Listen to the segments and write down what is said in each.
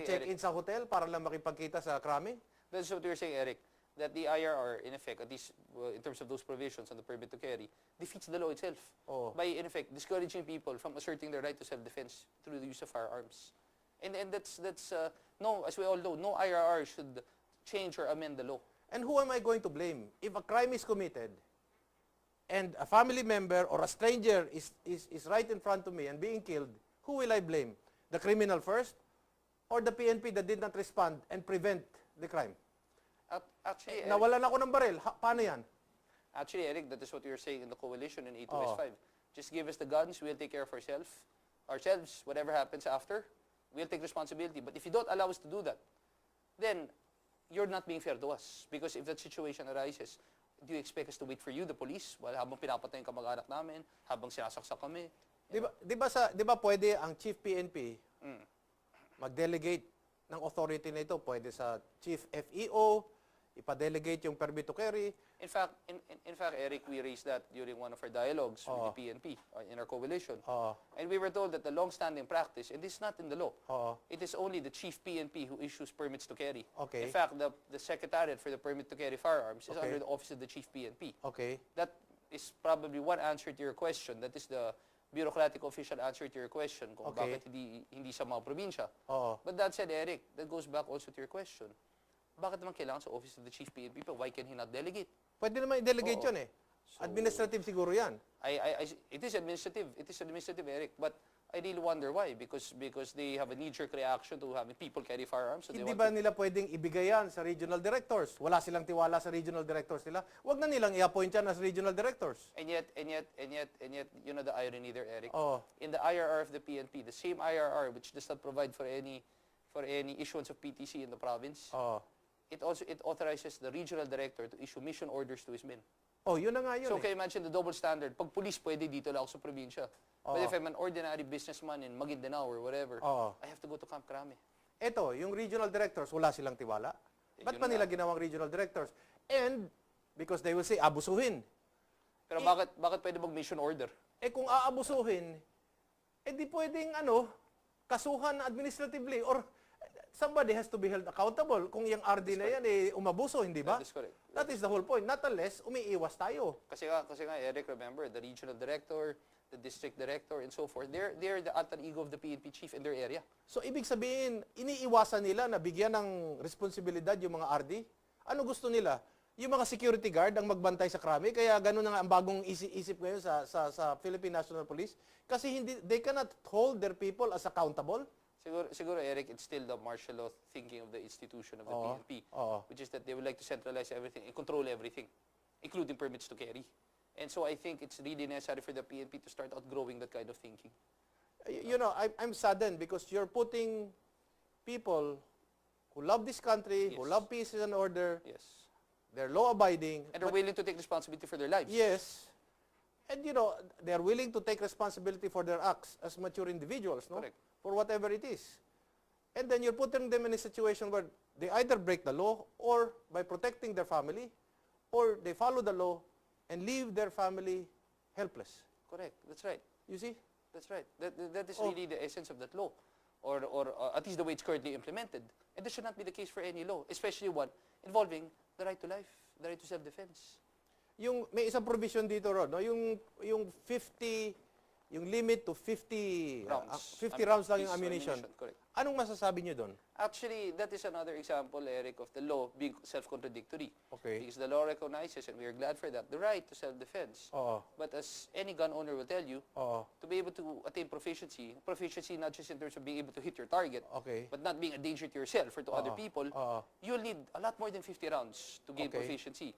saying, check-in sa hotel para lang makipagkita sa krami? That's what you're saying, Eric. That the IRR, in effect, at least in terms of those provisions on the permit to carry, defeats the law itself. By, in effect, discouraging people from asserting their right to self-defense through the use of firearms. And that's no, as we all know, no IRR should change or amend the law. And who am I going to blame? If a crime is committed, and a family member or a stranger is right in front of me and being killed, who will I blame? The criminal first? Or the PNP that did not respond and prevent the crime? Actually, Nawalan ako ng baril. Paano yan? Actually, Eric, that is what you're saying in the coalition in A2S5. Just give us the guns, we'll take care of ourselves. Whatever happens after, we'll take responsibility. But if you don't allow us to do that, then you're not being fair to us. Because if that situation arises, do you expect us to wait for you, the police, habang pinapatay yung kamag-anak namin, habang sinasaksak kami? Di ba pwede ang Chief PNP mag-delegate ng authority na ito? Pwede sa Chief FEO, ipa-delegate yung permit to carry. In fact, Eric, we raised that during one of our dialogues with the PNP in our coalition. And we were told that the long-standing practice, and this is not in the law, it is only the Chief PNP who issues permits to carry. Okay. In fact, the Secretariat for the permit to carry firearms is under the Office of the Chief PNP. Okay. That is probably one answer to your question. That is the bureaucratic official answer to your question kung bakit hindi sa mga probinsya. But that said, Eric, that goes back also to your question. Bakit naman kailangan sa Office of the Chief PNP pa? Why can he not delegate? Pwede naman i-delegate yun eh. So, administrative siguro yan. It is administrative. It is administrative, Eric. But I really wonder why. Because they have a knee-jerk reaction to having people carry firearms. So hindi ba nila pwedeng ibigay yan sa regional directors? Wala silang tiwala sa regional directors nila. Huwag na nilang i-appoint yan as regional directors. And yet, you know the irony there, Eric? In the IRR of the PNP, the same IRR which does not provide for any issuance of PTC in the province, it authorizes the regional director to issue mission orders to his men. Yun na nga yun. So, can you imagine the double standard? Pag police, pwede dito lang ako sa probinsya. But if I'm an ordinary businessman in Maguindanao or whatever, I have to go to Camp Crame. Eto, yung regional directors, wala silang tiwala. Ba't pa nila ginawang regional directors? And, because they will say, abusuhin. Pero bakit pwede mag-mission order? Kung aabusuhin, di pwedeng, kasuhan administratively or somebody has to be held accountable. Kung yung RD na yan, umabuso, hindi ba? That is correct. That is the whole point. Not unless umiiwas tayo. Kasi nga, Eric, remember, the regional director, the district director, and so forth, they're the alter ego of the PNP chief in their area. So, ibig sabihin, iniiwasan nila na bigyan ng responsibilidad yung mga RD? Ano gusto nila? Yung mga security guard ang magbantay sa krami, kaya gano'n na nga ang bagong isip ngayon sa Philippine National Police. Kasi they cannot hold their people as accountable. Siguro, Eric, it's still the martial law thinking of the institution of the PNP, which is that they would like to centralize everything and control everything, including permits to carry. And so I think it's really necessary for the PNP to start outgrowing that kind of thinking. You know, I'm saddened because you're putting people who love this country, who love peace and order, they're law-abiding. And are willing to take responsibility for their lives. Yes. And you know, they're willing to take responsibility for their acts as mature individuals, no? Correct. For whatever it is. And then you're putting them in a situation where they either break the law or by protecting their family, or they follow the law and leave their family helpless. Correct. That's right. You see? That's right. That is really the essence of that law, or at least the way it's currently implemented. And this should not be the case for any law, especially one involving the right to life, the right to self-defense. May isang provision dito, Rod, no? Yung 50, yung limit to 50 rounds. 50 rounds lang yung ammunition. Correct. Anong masasabi niyo doon? Actually, that is another example, Eric, of the law being self-contradictory. Okay. Because the law recognizes, and we are glad for that, the right to self-defense. But as any gun owner will tell you, to be able to attain proficiency not just in terms of being able to hit your target, but not being a danger to yourself or to other people, you'll need a lot more than 50 rounds to gain proficiency.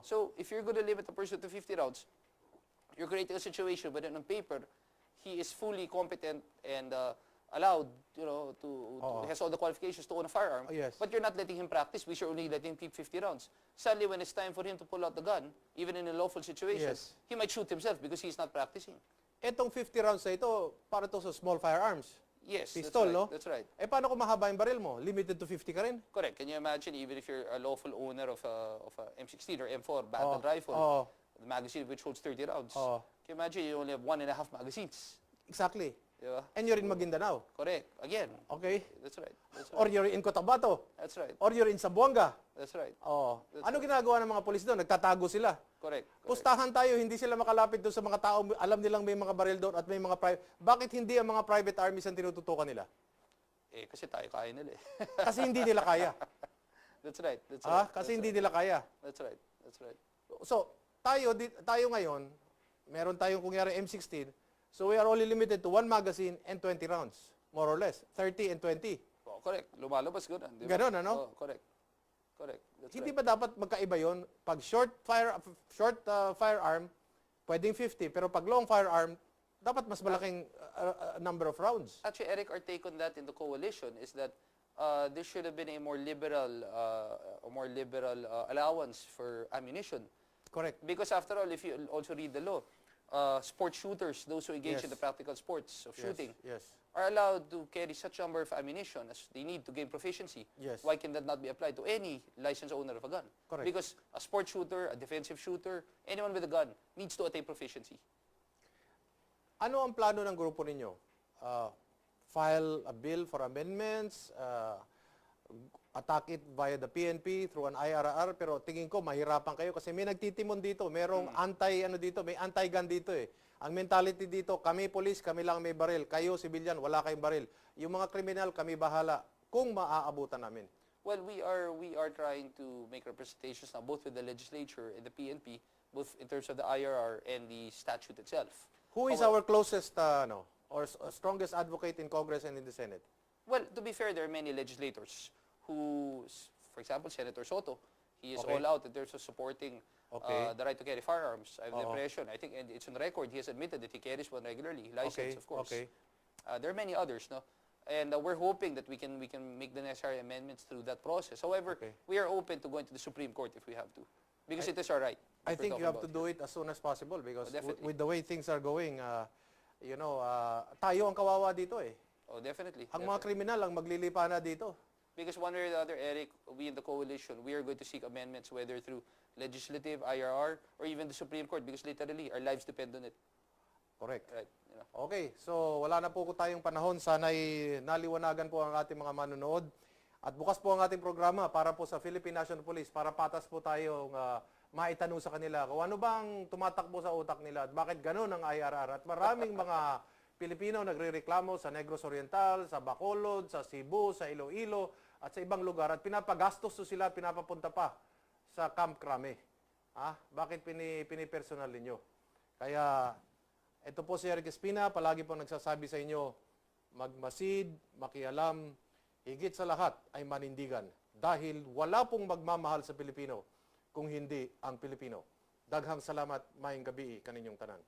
So, if you're going to limit a person to 50 rounds, you're creating a situation wherein on paper, he is fully competent and allowed, has all the qualifications to own a firearm, but you're not letting him practice because you're only letting him keep 50 rounds. Sadly, when it's time for him to pull out the gun, even in a lawful situation, he might shoot himself because he's not practicing. Etong 50 rounds na ito, para to sa small firearms. Yes, Pistol, that's right, no? That's right. Paano kung mahaba yung baril mo? Limited to 50 ka rin? Correct. Can you imagine, even if you're a lawful owner of a M16 or M4 battle rifle, the magazine which holds 30 rounds, can you imagine you only have 1.5 magazines? Exactly. Di ba? And you're in Maguindanao. Correct. Again. Okay? That's right. That's Or right. you're in Cotabato. That's right. Or you're in Zamboanga. That's right. Oh. That's Ano ginagawa ng mga pulis doon? Nagtatago sila. Correct. Pustahan tayo, hindi sila makalapit doon sa mga tao, alam nilang may mga baril doon at may mga private. Bakit hindi ang mga private armies ang tinututukan nila? Kasi tayo kaya nila eh. Kasi hindi nila kaya. That's right. That's right. Kasi hindi nila kaya. That's right. That's right. So, tayo ngayon, meron tayong kunyari M16, so we are only limited to 1 magazine and 20 rounds, more or less, 30 and 20. Oh, correct. Lumalabas ganun. Di ba? Ganon, ano? Oh, correct. Correct. That's Hindi right. ba dapat magkaiba yon? Pag short firearm, pwedeng 50, pero pag long firearm, dapat mas malaking number of rounds. Actually, Eric, our take on that in the coalition is that there should have been a more liberal allowance for ammunition. Correct. Because after all, if you also read the law, sport shooters, those who engage Yes. in the practical sports of shooting, Yes. are allowed to carry such number of ammunition as they need to gain proficiency. Yes. Why can that not be applied to any licensed owner of a gun? Correct. Because a sport shooter, a defensive shooter, anyone with a gun needs to attain proficiency. Ano ang plano ng grupo ninyo? File a bill for amendments, attack it via the PNP through an IRR, pero tingin ko mahirapan kayo kasi may nagtitimon dito, merong may anti-gun dito eh. Ang mentality dito, kami police, kami lang may baril, kayo civilian, wala kayong baril. Yung mga kriminal, kami bahala kung maaabutan namin. Well, we are trying to make representations now both with the legislature and the PNP, both in terms of the IRR and the statute itself. Who is our closest or strongest advocate in Congress and in the Senate? Well, to be fair, there are many legislators who, for example, Senator Soto, he is Okay. all out in terms of supporting Okay. the right to carry firearms. I have the Oo. impression, I think, and it's on record, he has admitted that he carries one regularly, licensed, of course. Okay. There are many others, no? And we're hoping that we can make the necessary amendments through that process. However, Okay. we are open to going to the Supreme Court if we have to, because it is our right. I that we're think you talking have to about. do it as soon as possible because Oh, definitely. with the way things are going, tayo ang kawawa dito eh. Oh, definitely. Ang mga kriminal ang maglilipa na dito. Because one way or the other, Eric, we in the coalition, we are going to seek amendments whether through legislative, IRR, or even the Supreme Court because literally our lives depend on it. Correct. Right. You know. Okay, so wala na po tayong panahon. Sana'y naliwanagan po ang ating mga manonood. At bukas po ang ating programa para po sa Philippine National Police para patas po tayong maitanong sa kanila kung ano bang tumatakbo sa utak nila at bakit ganun ang IRR. At maraming mga Pilipino nagrereklamo sa Negros Oriental, sa Bacolod, sa Cebu, sa Iloilo, at sa ibang lugar. At pinapagastos to sila, pinapapunta pa sa Camp Crame. Bakit pinipersonal ninyo? Kaya, ito po si Eric Espina, palagi po nagsasabi sa inyo, magmasid, makialam, higit sa lahat ay manindigan. Dahil wala pong magmamahal sa Pilipino kung hindi ang Pilipino. Daghang salamat, maayong gabi kaninyong tanan.